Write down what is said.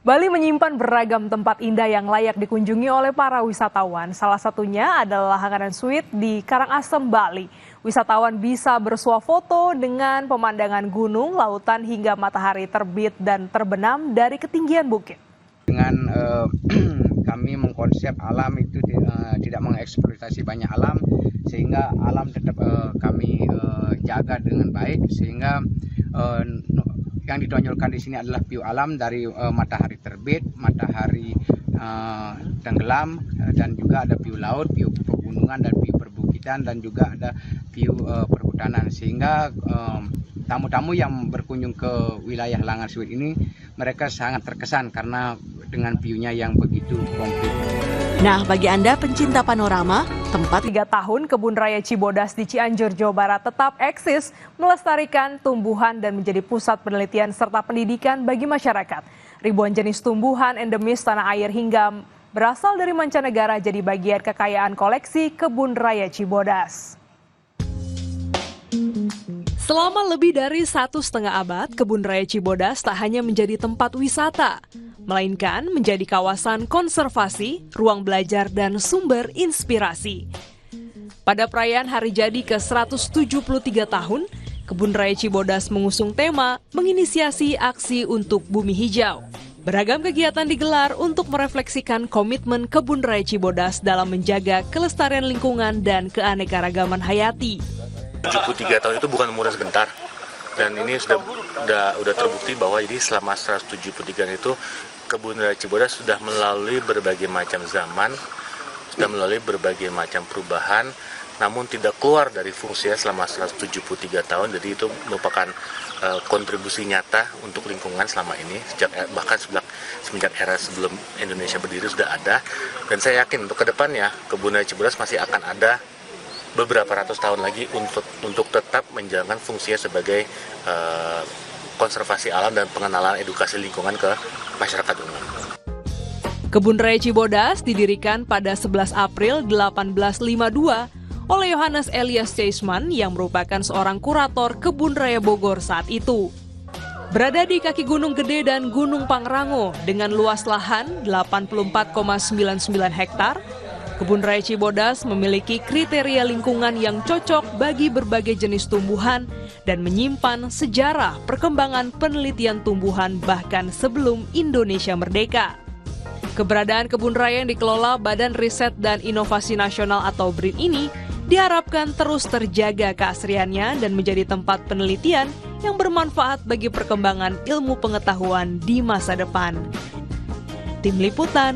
Bali menyimpan beragam tempat indah yang layak dikunjungi oleh para wisatawan. Salah satunya adalah Hangaran Suite di Karangasem, Bali. Wisatawan bisa bersuah foto dengan pemandangan gunung, lautan hingga matahari terbit dan terbenam dari ketinggian bukit. Dengan kami mengkonsep alam itu tidak mengeksploitasi banyak alam, sehingga alam tetap kami jaga dengan baik, sehingga yang ditonjolkan di sini adalah view alam dari matahari terbit, matahari tenggelam, dan juga ada view laut, view pegunungan dan view perbukitan, dan juga ada view perhutanan, sehingga tamu-tamu yang berkunjung ke wilayah Hangaran Suite ini mereka sangat terkesan karena dengan view-nya yang begitu komplit. Nah, bagi Anda pencinta panorama, tempat 3 tahun Kebun Raya Cibodas di Cianjur, Jawa Barat tetap eksis, melestarikan tumbuhan dan menjadi pusat penelitian serta pendidikan bagi masyarakat. Ribuan jenis tumbuhan endemis tanah air hingga berasal dari mancanegara jadi bagian kekayaan koleksi Kebun Raya Cibodas. Selama lebih dari 1,5 abad, Kebun Raya Cibodas tak hanya menjadi tempat wisata, melainkan menjadi kawasan konservasi, ruang belajar, dan sumber inspirasi. Pada perayaan hari jadi ke-173 tahun, Kebun Raya Cibodas mengusung tema menginisiasi aksi untuk bumi hijau. Beragam kegiatan digelar untuk merefleksikan komitmen Kebun Raya Cibodas dalam menjaga kelestarian lingkungan dan keanekaragaman hayati. 73 tahun itu bukan umur sebentar, dan ini sudah terbukti bahwa jadi selama 173 itu Kebun Raya Cibodas sudah melalui berbagai macam zaman, sudah melalui berbagai macam perubahan, namun tidak keluar dari fungsinya selama 173 tahun. Jadi itu merupakan kontribusi nyata untuk lingkungan selama ini, bahkan semenjak era sebelum Indonesia berdiri sudah ada, dan saya yakin untuk kedepannya Kebun Raya Cibodas masih akan ada beberapa ratus tahun lagi untuk tetap menjalankan fungsinya sebagai konservasi alam dan pengenalan edukasi lingkungan ke masyarakat umum. Kebun Raya Cibodas didirikan pada 11 April 1852 oleh Johannes Elias Ceisman yang merupakan seorang kurator Kebun Raya Bogor saat itu. Berada di kaki Gunung Gede dan Gunung Pangrango dengan luas lahan 84,99 hektar, Kebun Raya Cibodas memiliki kriteria lingkungan yang cocok bagi berbagai jenis tumbuhan dan menyimpan sejarah perkembangan penelitian tumbuhan bahkan sebelum Indonesia merdeka. Keberadaan kebun raya yang dikelola Badan Riset dan Inovasi Nasional atau BRIN ini diharapkan terus terjaga keasriannya dan menjadi tempat penelitian yang bermanfaat bagi perkembangan ilmu pengetahuan di masa depan. Tim Liputan